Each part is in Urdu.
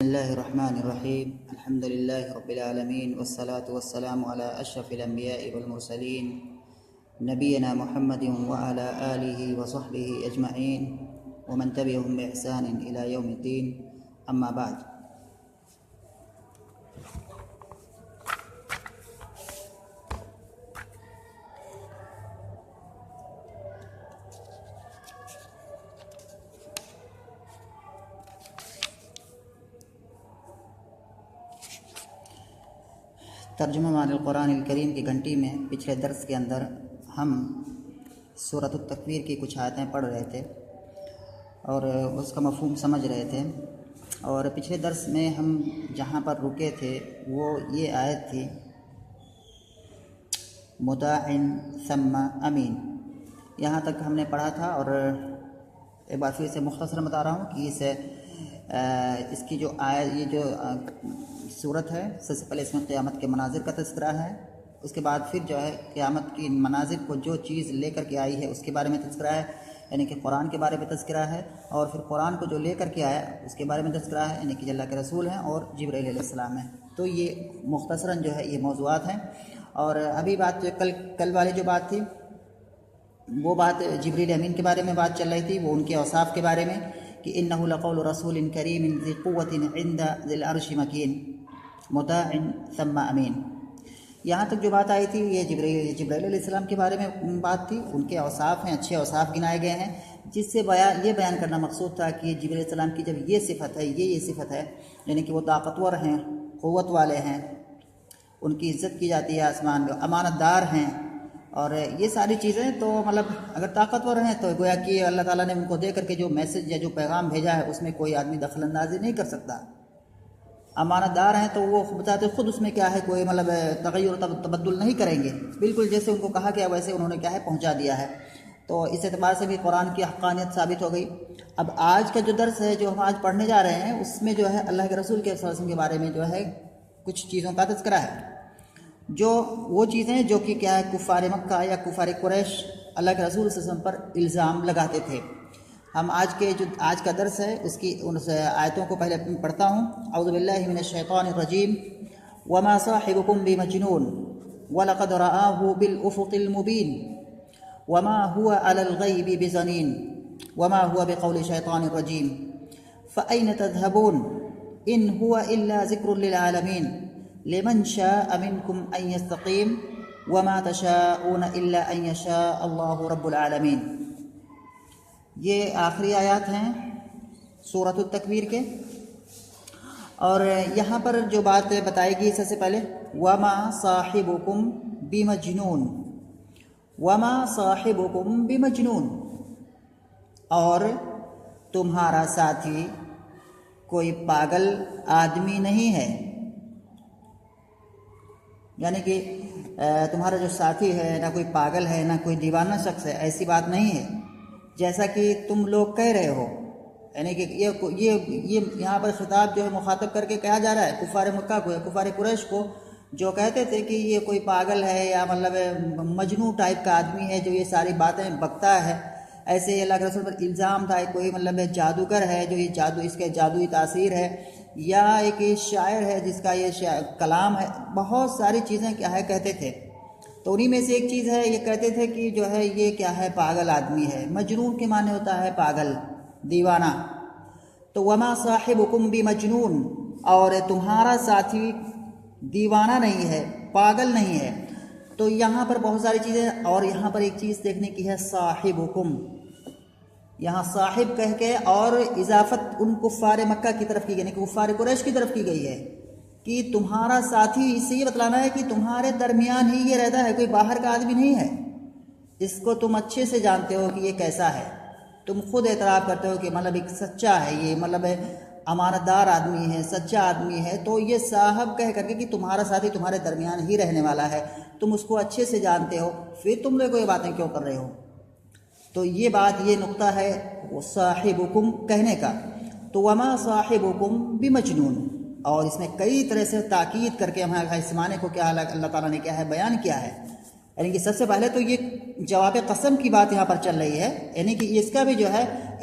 بسم الله الرحمن الرحيم. الحمد لله رب العالمين، والصلاة والسلام على أشرف الأنبياء والمرسلين نبينا محمد وعلى آله وصحبه أجمعين ومن تبعهم بإحسان إلى يوم الدين. أما بعد، ترجمہ مع القرآن الکریم کی گھنٹی میں پچھلے درس کے اندر ہم سورۃ التکویر کی کچھ آیتیں پڑھ رہے تھے اور اس کا مفہوم سمجھ رہے تھے، اور پچھلے درس میں ہم جہاں پر رکے تھے وہ یہ آیت تھی مطاع ثم امین. یہاں تک ہم نے پڑھا تھا، اور ایک بار پھر سے مختصر بتا رہا ہوں کہ اس کی جو آیت، یہ جو صورت ہے، سب سے پہلے اس میں قیامت کے مناظر کا تذکرہ ہے، اس کے بعد پھر جو ہے قیامت کی مناظر کو جو چیز لے کر کے آئی ہے اس کے بارے میں تذکرہ ہے، یعنی کہ قرآن کے بارے میں تذکرہ ہے، اور پھر قرآن کو جو لے کر کے آیا اس کے بارے میں تذکرہ ہے، یعنی کہ اللہ کے رسول ہیں اور جبرائیل علیہ السلام ہیں. تو یہ مختصراً جو ہے یہ موضوعات ہیں. اور ابھی بات جو کل والی جو بات تھی وہ بات جبریل امین کے بارے میں بات چل رہی تھی، وہ ان کے اوصاف کے بارے میں کہ انہ لقول رسول کریم ذی قوۃ عند ذی العرش مکین مطاع ثم امین. یہاں تک جو بات آئی تھی یہ جبرائیل علیہ السلام کے بارے میں بات تھی. ان کے اوصاف ہیں، اچھے اوصاف گنائے گئے ہیں، جس سے یہ بیان کرنا مقصود تھا کہ جبرائیل علیہ السلام کی جب یہ صفت ہے، یہ صفت ہے، یعنی کہ وہ طاقتور ہیں، قوت والے ہیں، ان کی عزت کی جاتی ہے آسمان میں، امانت دار ہیں، اور یہ ساری چیزیں. تو مطلب اگر طاقتور ہیں تو گویا کہ اللہ تعالیٰ نے ان کو دے کر کے جو میسج یا جو پیغام بھیجا ہے اس میں کوئی آدمی دخل اندازی نہیں کر سکتا. امانت دار ہیں تو وہ بتاتے خود اس میں کیا ہے، کوئی مطلب تغیر و تبدل نہیں کریں گے، بالکل جیسے ان کو کہا گیا ویسے انہوں نے کیا ہے پہنچا دیا ہے. تو اس اعتبار سے بھی قرآن کی حقانیت ثابت ہو گئی. اب آج کا جو درس ہے جو ہم آج پڑھنے جا رہے ہیں اس میں جو ہے اللہ کے رسول کے صلی اللہ علیہ وسلم کے بارے میں جو ہے کچھ چیزوں کا تذکرہ ہے، جو وہ چیزیں جو کہ کیا ہے کفار مکہ یا کفار قریش اللہ کے رسول صلی اللہ علیہ وسلم پر الزام لگاتے تھے. ہم آج کا درس ہے اس کی ان آیتوں کو پہلے پڑھتا ہوں. اعوذ باللہ من الشیطان الرجیم. وما صاحبکم بمجنون ولقد رآہ بالافق المبین وما هو علی الغیب بضنین وما هو بقول شیطان الرجیم فأین تذهبون ان هو الا ذکر للعالمین لمن شاء منکم ان یستقیم وما تشاءون الا ان یشاء اللہ رب العالمین. یہ آخری آیات ہیں سورۃ التکویر کے، اور یہاں پر جو بات بتائے گی سب سے پہلے وما صاحبکم بمجنون، وما صاحبکم بمجنون، اور تمہارا ساتھی کوئی پاگل آدمی نہیں ہے. یعنی کہ تمہارا جو ساتھی ہے نہ کوئی پاگل ہے نہ کوئی دیوانہ شخص ہے، ایسی بات نہیں ہے جیسا کہ تم لوگ کہہ رہے ہو. یعنی کہ یہ یہاں پر خطاب جو ہے مخاطب کر کے کہا جا رہا ہے کفار مکہ کو یا کفار قریش کو، جو کہتے تھے کہ یہ کوئی پاگل ہے یا مطلب مجنون ٹائپ کا آدمی ہے جو یہ ساری باتیں بکتا ہے. ایسے اللہ کے رسول پر الزام تھا کوئی مطلب جادوگر ہے جو یہ اس کے جادوئی تاثیر ہے، یا ایک شاعر ہے جس کا یہ کلام ہے. بہت ساری چیزیں کیا ہے کہتے تھے. تو انہی میں سے ایک چیز ہے یہ کہتے تھے کہ جو ہے یہ کیا ہے پاگل آدمی ہے. مجنون کے معنی ہوتا ہے پاگل، دیوانہ. تو وما صاحبکم بمجنون، اور تمہارا ساتھی دیوانہ نہیں ہے، پاگل نہیں ہے. تو یہاں پر بہت ساری چیزیں، اور یہاں پر ایک چیز دیکھنے کی ہے صاحبکم، یہاں صاحب کہہ کے اور اضافت ان کفار مکہ کی طرف کی، یعنی کہ کفار قریش کی طرف کی گئی ہے کہ تمہارا ساتھی. اس سے یہ بتلانا ہے کہ تمہارے درمیان ہی یہ رہتا ہے، کوئی باہر کا آدمی نہیں ہے. اس کو تم اچھے سے جانتے ہو کہ یہ کیسا ہے، تم خود اعتراف کرتے ہو کہ مطلب ایک سچا ہے، یہ مطلب امانت دار آدمی ہے، سچا آدمی ہے. تو یہ صاحب کہہ کر کے کہ تمہارا ساتھی تمہارے درمیان ہی رہنے والا ہے، تم اس کو اچھے سے جانتے ہو، پھر تم لوگ یہ باتیں کیوں کر رہے ہو. تو یہ بات، یہ نقطہ ہے وہ صاحبکم کہنے کا. تو وما صاحبکم بمجنون، اور اس میں کئی طرح سے تاکید کر کے ہمارے اس معنی کو کیا اللہ تعالیٰ نے کیا ہے بیان کیا ہے. یعنی کہ سب سے پہلے تو یہ جواب قسم کی بات یہاں پر چل رہی ہے، یعنی کہ اس کا بھی جو ہے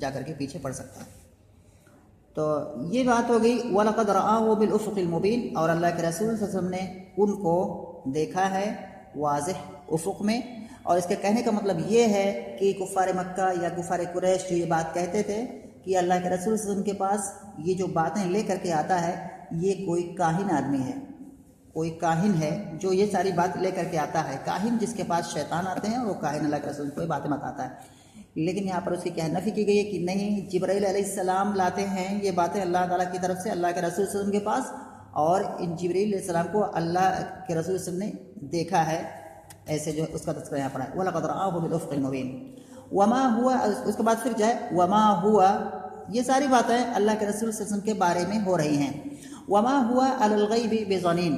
جا کر کے پیچھے پڑ سکتا ہے۔ تو یہ بات ہو گئی وَلَقَدْ رَآهُ بِالْأُفُقِ الْمُبِينِ، اور اللہ کے رسول صلی اللہ علیہ وسلم نے ان کو دیکھا ہے واضح افق میں۔ اور اس کے کہنے کا مطلب یہ ہے کہ کفار مکہ یا کفار قریش جو یہ بات کہتے تھے کہ اللہ کے رسول صلی اللہ علیہ وسلم کے پاس یہ جو باتیں لے کر کے آتا ہے یہ کوئی کاہن آدمی ہے، کوئی کاہن ہے جو یہ ساری بات لے کر کے آتا ہے۔ کاہن جس کے پاس شیطان آتے ہیں اور وہ کاہن اللہ کے رسول کو یہ باتیں بتاتا ہے۔ لیکن یہاں پر اس کی کیا نفی کی گئی ہے کہ نہیں، جبرائیل علیہ السلام لاتے ہیں یہ باتیں اللہ تعالیٰ کی طرف سے اللہ کے رسول صلی اللہ علیہ وسلم کے پاس، اور ان جبرائیل علیہ السلام کو اللہ کے رسول صلی اللہ علیہ وسلم نے دیکھا ہے، ایسے جو اس کا تذکرہ یہاں پر ہے وَلَقَدْ رَآهُ بِالْأُفُقِ الْمُبِينِ وَمَا هُوَ، اس کے بعد پھر جائے وَمَا هُوَ، یہ ساری باتیں اللہ کے رسول صلی اللہ علیہ وسلم کے بارے میں ہو رہی ہیں۔ وَمَا هُوَ عَلَى الْغَيْبِ بِضَنِينٍ،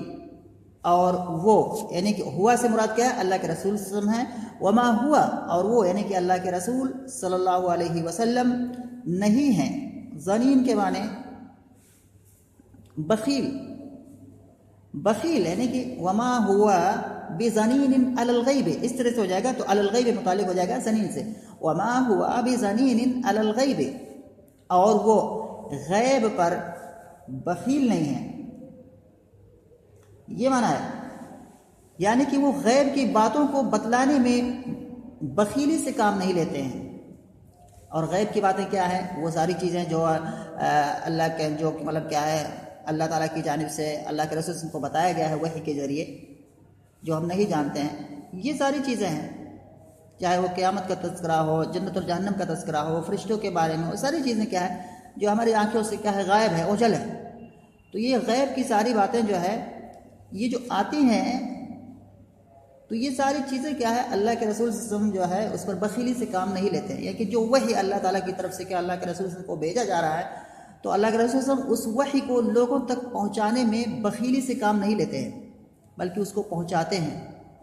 اور وہ یعنی کہ ہوا سے مراد کیا ہے؟ اللہ کے رسول صلی اللہ علیہ وسلم ہیں۔ وما ہوا، اور وہ یعنی کہ اللہ کے رسول صلی اللہ علیہ وسلم نہیں ہیں۔ ظنین کے معنی بخیل، بخیل یعنی کہ وما ہوا بظنین علی الغیب، اس طرح سے ہو جائے گا تو علی الغیب متعلق ہو جائے گا ظنین سے۔ وما ہوا بظنین علی الغیب، اور وہ غیب پر بخیل نہیں ہیں، یہ معنی ہے، یعنی کہ وہ غیب کی باتوں کو بتلانے میں بخیلی سے کام نہیں لیتے ہیں۔ اور غیب کی باتیں کیا ہیں؟ وہ ساری چیزیں جو اللہ کے جو مطلب کیا ہے اللہ تعالیٰ کی جانب سے اللہ کے رسول کو بتایا گیا ہے وحی کے ذریعے، جو ہم نہیں جانتے ہیں، یہ ساری چیزیں ہیں، چاہے وہ قیامت کا تذکرہ ہو، جنت اور جہنم کا تذکرہ ہو، فرشتوں کے بارے میں، وہ ساری چیزیں کیا ہے جو ہماری آنکھوں سے کیا ہے غائب ہے، اوجھل ہے۔ تو یہ غیب کی ساری باتیں جو ہے یہ جو آتی ہیں، تو یہ ساری چیزیں کیا ہے اللہ کے رسول صلی اللہ علیہ وسلم جو ہے اس پر بخیلی سے کام نہیں لیتے ہیں، یعنی کہ جو وحی اللہ تعالیٰ کی طرف سے کیا اللہ کے رسول صلی اللہ علیہ وسلم کو بھیجا جا رہا ہے، تو اللہ کے رسول صلی اللہ علیہ وسلم اس وحی کو لوگوں تک پہنچانے میں بخیلی سے کام نہیں لیتے ہیں، بلکہ اس کو پہنچاتے ہیں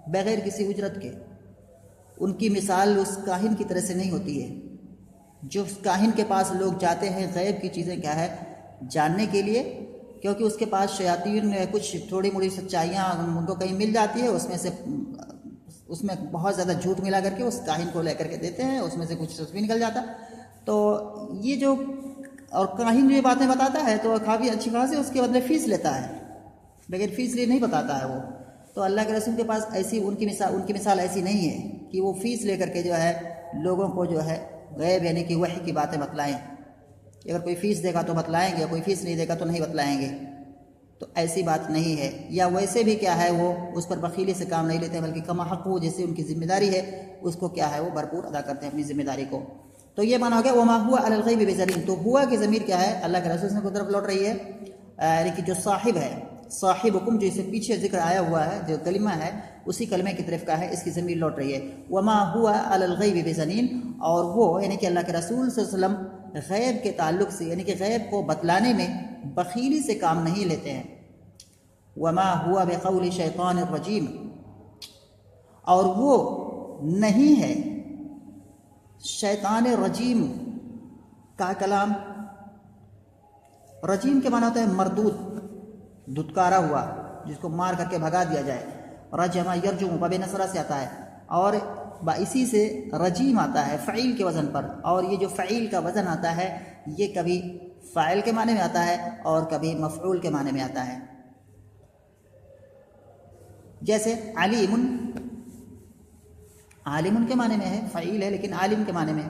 بغیر کسی اجرت کے۔ ان کی مثال اس کاہن کی طرح سے نہیں ہوتی ہے، جو اس کاہن کے پاس لوگ جاتے ہیں غیب کی چیزیں کیا ہے جاننے کے لیے، کیونکہ اس کے پاس شیاطین کچھ تھوڑی موڑی سچائیاں ان کو کہیں مل جاتی ہے، اس میں بہت زیادہ جھوٹ ملا کر کے اس کاہن کو لے کر کے دیتے ہیں، اس میں سے کچھ سچ بھی نکل جاتا۔ تو یہ جو اور کاہن جو یہ باتیں بتاتا ہے تو کافی اچھی خاصی اس کے بدلے فیس لیتا ہے، بغیر فیس لیے نہیں بتاتا ہے وہ۔ تو اللہ کے رسول کے پاس ایسی ان کی مثال ایسی نہیں ہے کہ وہ فیس لے کر کے جو ہے لوگوں کو جو ہے غیب یعنی کہ وحی کی باتیں بتلائیں۔ اگر کوئی فیس دے گا تو بتلائیں گے، کوئی فیس نہیں دے گا تو نہیں بتلائیں گے، تو ایسی بات نہیں ہے۔ یا ویسے بھی کیا ہے وہ اس پر بخیلی سے کام نہیں لیتے، بلکہ کما حق ہو جیسے ان کی ذمہ داری ہے اس کو کیا ہے وہ بھرپور ادا کرتے ہیں اپنی ذمہ داری کو۔ تو یہ معنی ہو گیا وما ہوا علی الغیب بظنین، تو ہوا کی ضمیر کیا ہے اللہ کے رسول کی طرف لوٹ رہی ہے، یعنی کہ جو صاحب ہے، صاحب حکم جو اسے پیچھے ذکر آیا ہوا ہے جو کلمہ ہے اسی کلمے کی طرف کا ہے، اس کی ضمیر لوٹ رہی ہے۔ وما ہوا علی الغیب بظنین، اور وہ یعنی کہ اللہ کے رسول صلی اللہ علیہ وسلم غیب کے تعلق سے یعنی کہ غیب کو بتلانے میں بخیلی سے کام نہیں لیتے ہیں۔ وما ہوا بقول شیطان الرجیم، اور وہ نہیں ہے شیطان رجیم کا کلام۔ رجیم کے معنی ہوتا ہے مردود، دھتکارا ہوا، جس کو مار کر کے بھگا دیا جائے۔ رجم یرجم باب نصرہ سے آتا ہے، اور اسی سے رجیم آتا ہے فعیل کے وزن پر، اور یہ جو فعیل کا وزن آتا ہے یہ کبھی فاعل کے معنی میں آتا ہے اور کبھی مفعول کے معنی میں آتا ہے۔ جیسے علیم، عالم کے معنی میں ہے، فعیل ہے لیکن عالم کے معنی میں۔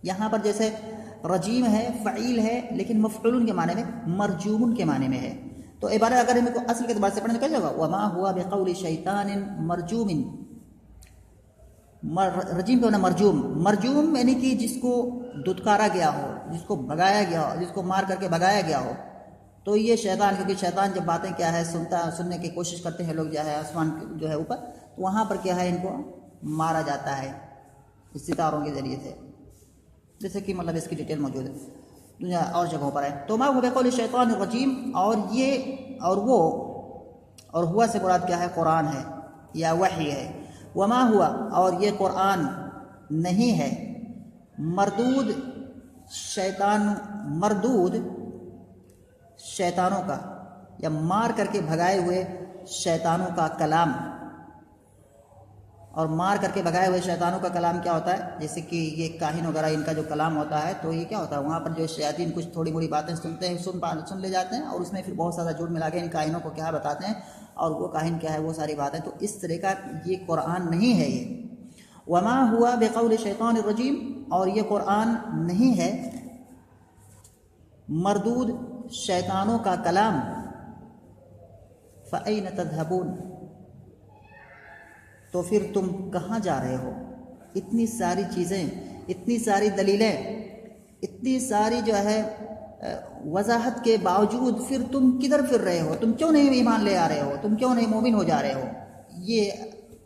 یہاں پر جیسے رجیم ہے فعیل ہے لیکن مفعول کے معنی میں، مرجوم کے معنی میں ہے۔ تو عبارت اگر ہم کو اصل کے اعتبار سے پڑھنے کیا ہوگا وما ہوا بقول شیطان مرجوم، رجیم کا معنی مرجوم، مرجوم یعنی کہ جس کو دھتکارا گیا ہو، جس کو بھگایا گیا ہو، جس کو مار کر کے بھگایا گیا ہو۔ تو یہ شیطان، کیونکہ شیطان جب باتیں کیا ہے سننے کی کوشش کرتے ہیں لوگ جو ہے آسمان جو ہے اوپر، تو وہاں پر کیا ہے ان کو مارا جاتا ہے ستاروں کے ذریعے سے، جیسے کہ مطلب اس کی ڈیٹیل موجود ہے دنیا اور جگہوں پر ہے۔ تو ما هو بقول شیطان الرجیم، اور یہ اور ہوا سے مراد کیا ہے قرآن ہے یا وحی ہے۔ وما ہوا، اور یہ قرآن نہیں ہے مردود شیطانوں کا یا مار کر کے بھگائے ہوئے شیطانوں کا کلام۔ اور مار کر کے بھگائے ہوئے شیطانوں کا کلام کیا ہوتا ہے؟ جیسے کہ یہ کاہن وغیرہ ان کا جو کلام ہوتا ہے تو یہ کیا ہوتا ہے، وہاں پر جو شیاطین کچھ تھوڑی موڑی باتیں سنتے ہیں، سن لے جاتے ہیں، اور اس میں پھر بہت زیادہ جھوٹ ملا کے ان کاہنوں کو کیا بتاتے ہیں، اور وہ کاہن کیا ہے وہ ساری باتیں. تو اس طرح کا یہ قرآن نہیں ہے. یہ وما ہوا بقول شیطان الرجیم، اور یہ قرآن نہیں ہے مردود شیطانوں کا کلام. فأین تذہبون، تو پھر تم کہاں جا رہے ہو؟ اتنی ساری چیزیں، اتنی ساری دلیلیں، اتنی ساری جو ہے وضاحت کے باوجود پھر تم کدھر پھر رہے ہو؟ تم کیوں نہیں ایمان لے آ رہے ہو؟ تم کیوں نہیں مومن ہو جا رہے ہو؟ یہ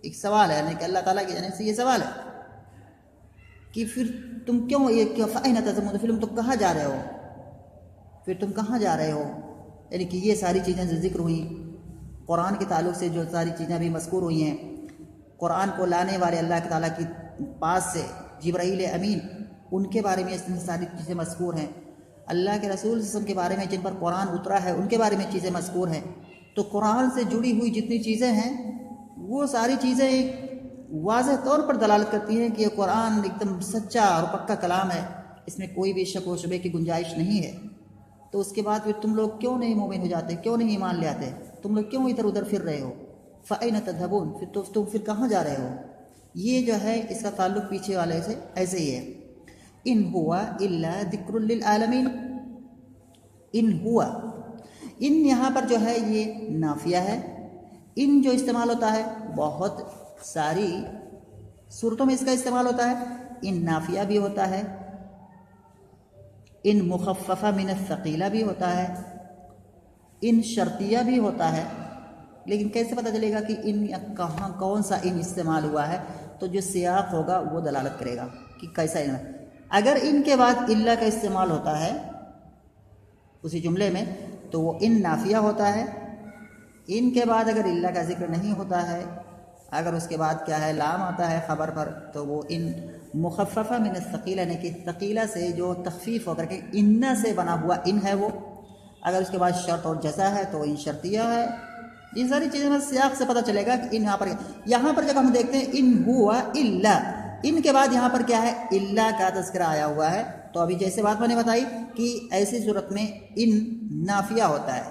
ایک سوال ہے، یعنی کہ اللہ تعالیٰ کی جانب سے یہ سوال ہے کہ پھر تم کیوں یہ فأین تذہبون، پھر تم کہاں جا رہے ہو؟ پھر تم کہاں جا رہے ہو؟ یعنی کہ یہ ساری چیزیں جو ذکر ہوئیں، قرآن کے تعلق سے جو ساری چیزیں بھی مذکور ہوئی ہیں، قرآن کو لانے والے اللہ تعالیٰ کی پاس سے جبرائیل امین، ان کے بارے میں اتنی ساری چیزیں مذکور ہیں. اللہ کے رسول صلی اللہ علیہ وسلم کے بارے میں جن پر قرآن اترا ہے ان کے بارے میں چیزیں مذکور ہیں. تو قرآن سے جڑی ہوئی جتنی چیزیں ہیں وہ ساری چیزیں ایک واضح طور پر دلالت کرتی ہیں کہ یہ قرآن ایک دم سچا اور پکا کلام ہے، اس میں کوئی بھی شک و شبے کی گنجائش نہیں ہے. تو اس کے بعد پھر تم لوگ کیوں نہیں مومن ہو جاتے؟ کیوں نہیں ایمان لے آتے؟ تم لوگ کیوں ادھر ادھر پھر رہے ہو؟ فأین تذہبون، پھر تم پھر کہاں جا رہے ہو؟ یہ جو ہے اس کا تعلق پیچھے والے سے ایسے ہی ہے. ان ہوا الا ذکر للعالمین. ان ہوا، ان یہاں پر جو ہے یہ نافیہ ہے. ان جو استعمال ہوتا ہے بہت ساری صورتوں میں اس کا استعمال ہوتا ہے. ان نافیہ بھی ہوتا ہے، ان مخففہ من الثقیلہ بھی ہوتا ہے، ان شرطیہ بھی ہوتا ہے. لیکن کیسے پتہ چلے گا کہ ان کہاں کون سا ان استعمال ہوا ہے؟ تو جو سیاق ہوگا وہ دلالت کرے گا کہ کیسا ان ہے. اگر ان کے بعد اللہ کا استعمال ہوتا ہے اسی جملے میں تو وہ ان نافیہ ہوتا ہے. ان کے بعد اگر اللہ کا ذکر نہیں ہوتا ہے، اگر اس کے بعد کیا ہے لام آتا ہے خبر پر، تو وہ ان مخففہ من الثقیلہ، یعنی کہ ثقیلہ سے جو تخفیف ہو کر کے ان سے بنا ہوا ان ہے وہ. اگر اس کے بعد شرط اور جزا ہے تو ان شرطیہ ہے. یہ ساری چیزیں میں سیاق سے پتہ چلے گا کہ ان یہاں پر جب ہم دیکھتے ہیں ان ہوا الا، ان کے بعد یہاں پر کیا ہے الا کا تذکرہ آیا ہوا ہے. تو ابھی جیسے بات میں نے بتائی کہ ایسی صورت میں ان نافیہ ہوتا ہے،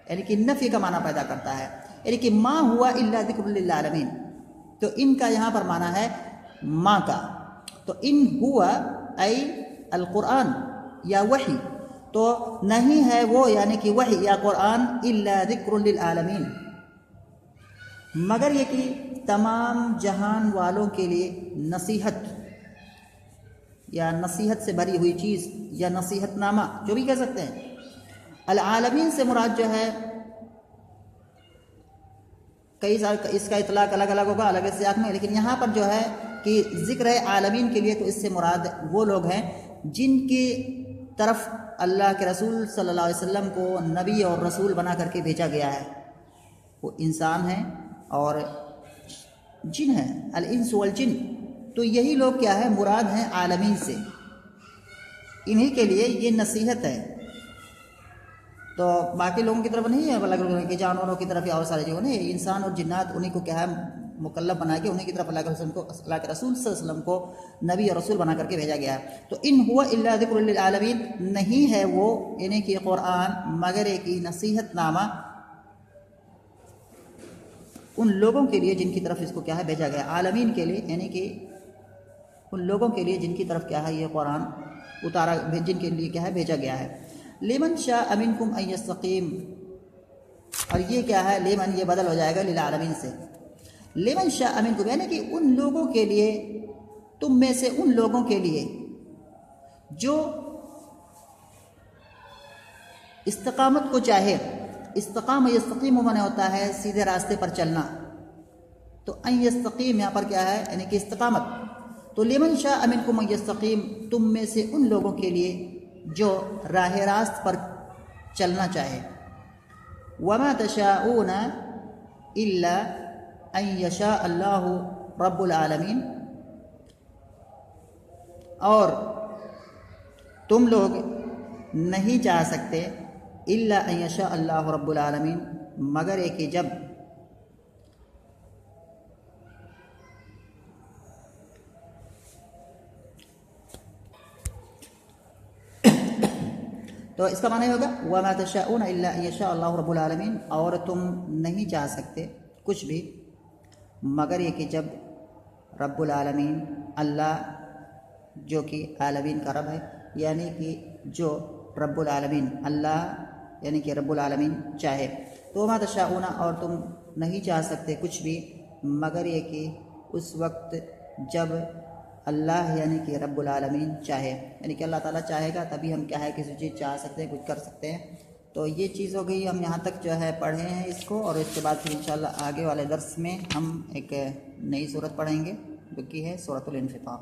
یعنی کہ نفی کا معنی پیدا کرتا ہے، یعنی کہ ما ہوا الا ذکر للعالمین. تو ان کا یہاں پر معنی ہے ما کا. تو ان ہوا ای القرآن یا وحی، تو نہیں ہے وہ یعنی کہ وحی یا قرآن الا ذکر للعالمین، مگر یہ کہ تمام جہان والوں کے لیے نصیحت یا نصیحت سے بھری ہوئی چیز یا نصیحت نامہ جو بھی کہہ سکتے ہیں. العالمین سے مراد جو ہے کئی اس کا اطلاق الگ الگ ہوگا الگ سیاق میں، لیکن یہاں پر جو ہے کہ ذکر ہے عالمین کے لیے تو اس سے مراد وہ لوگ ہیں جن کی طرف اللہ کے رسول صلی اللہ علیہ وسلم کو نبی اور رسول بنا کر کے بھیجا گیا ہے. وہ انسان ہیں اور جن ہیں، الانس والجن. تو یہی لوگ کیا ہے مراد ہیں عالمین سے، انہی کے لیے یہ نصیحت ہے. تو باقی لوگوں کی طرف نہیں ہے، بلکہ کہ جانوروں کی طرف یا اور سارے جو نہیں، انسان اور جنات انہی کو کیا ہے مکلف بنا کے انہی کی طرف اللہ کے رسول صلی اللہ علیہ وسلم کو نبی اور رسول بنا کر کے بھیجا گیا ہے. تو ان ہوا الا ذکر للعالمین، نہیں ہے وہ یعنی کہ قرآن مگر ایک نصیحت نامہ ان لوگوں کے لیے جن کی طرف اس کو کیا ہے بھیجا گیا. عالمین کے لیے یعنی کہ ان لوگوں کے لیے جن کی طرف کیا ہے یہ قرآن اتارا، جن کے لیے کیا ہے بھیجا گیا ہے. لمن شاء منکم ان یستقیم، اور یہ کیا ہے لمن، یہ بدل ہو جائے گا للعالمین سے. لمن شاء منکم یعنی کہ ان لوگوں کے لیے، تم میں سے ان لوگوں کے لیے جو استقامت کو چاہے. استقام یستقیم معنی ہوتا ہے سیدھے راستے پر چلنا. تو ان یستقیم یہاں پر کیا ہے یعنی کہ استقامت. تو لمن شاء منکم ان یستقیم، تم میں سے ان لوگوں کے لیے جو راہ راست پر چلنا چاہے. وما تشاءون الا ان یشاء اللہ رب العالمین، اور تم لوگ نہیں چاہ سکتے الا ان یشاء اللہ رب العالمین، مگر ایک کہ جب تو اس کا معنی ہوگا وما تشاءون الا ان یشاء اللہ رب العالمین، اور تم نہیں چاہ سکتے کچھ بھی مگر یہ کہ جب رب العالمین، اللہ جو کہ عالمین کا رب ہے، یعنی کہ جو رب العالمین اللہ یعنی کہ رب العالمین چاہے، تو وما تشاءون، اور تم نہیں چاہ سکتے کچھ بھی مگر یہ کہ اس وقت جب اللہ یعنی کہ رب العالمین چاہے، یعنی کہ اللہ تعالیٰ چاہے گا تبھی ہم کیا ہے کسی چیز چاہ سکتے ہیں، کچھ کر سکتے ہیں۔ تو یہ چیز ہو گئی، ہم یہاں تک جو ہے پڑھے ہیں اس کو، اور اس کے بعد پھر انشاءاللہ آگے والے درس میں ہم ایک نئی صورت پڑھیں گے جو کہ ہے سورۃ الانفطار۔